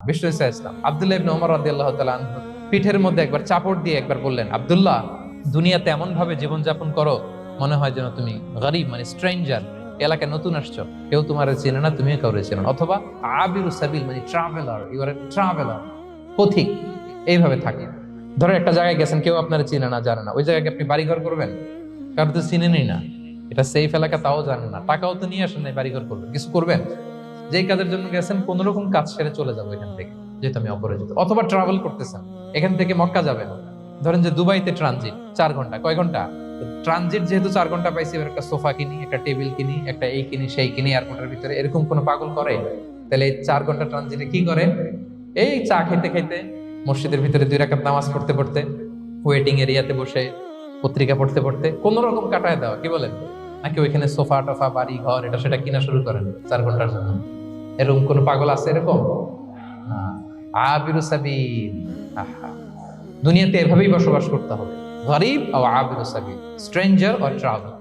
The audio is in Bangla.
বিষ্ণু ইসলাম আব্দুল্লাহ ইবনে ওমর রাদিয়াল্লাহু তাআলা আনহু পিঠের মধ্যে একবার চাপড় দিয়ে একবার বললেন, আব্দুল্লাহ, দুনিয়াতে এমন ভাবে জীবনযাপন করো মনে হয় যেন তুমি গরিব, মানে স্ট্রেঞ্জার, এলাকায় নতুন আসছো, কেউ তোমার চেনে না, তুমিও কাউরে চেনো না। অথবা আবিরু সাবিল, মানে traveller, you are a traveller, পথিক, এইভাবে থাকে। ধরো একটা জায়গায় গেছেন, কেউ আপনার চিনে না, জানে না, ওই জায়গায় আপনি বাড়িঘর করবেন? কারণ তো চিনেনই না, এটা সেফ এলাকা, তাও জানেন না, টাকাও তো নিয়ে আসেন নাই বাড়িঘর করবেন, কিছু করবেন? যেই কাজের জন্য গেছেন কোন রকম কাজ সেরে চলে যাবো এখান থেকে, যেহেতু আমি অপরিচিত। অথবা ট্রাভেল করতেছেন, এখান থেকে মক্কা যাবেন, ধরেন যে দুবাইতে ট্রানজিট 4 ঘন্টা, কয় ঘন্টা ট্রানজিট, যেহেতু 4 ঘন্টা পাইছি, এবার একটা সোফা কিনি, একটা টেবিল কিনি, একটা এই কিনি সেই কিনি এয়ারপোর্টের ভিতরে, এরকম কোনো পাগল করে? তাহলে এই 4 ঘন্টা ট্রানজিটে কি করে? এই চা খেতে খেতে, মসজিদের ভিতরে 2 রাকাত নামাজ পড়তে পড়তে, ওয়েটিং এরিয়াতে বসে পত্রিকা পড়তে পড়তে কোন রকম কাটায় দেওয়া, কি বলেন? নাকি ওইখানে সোফা টোফা, বাড়ি ঘর, এটা সেটা কিনা শুরু করেন 4 ঘন্টার জন্য? এরকম কোন পাগল আছে এরকম? না। আবিরু সাবিল। আহা, দুনিয়াতে এভাবেই বসবাস করতে হবে, গরিব ও আবিরু সাবিল, স্ট্রেঞ্জার অর ট্রাভেল।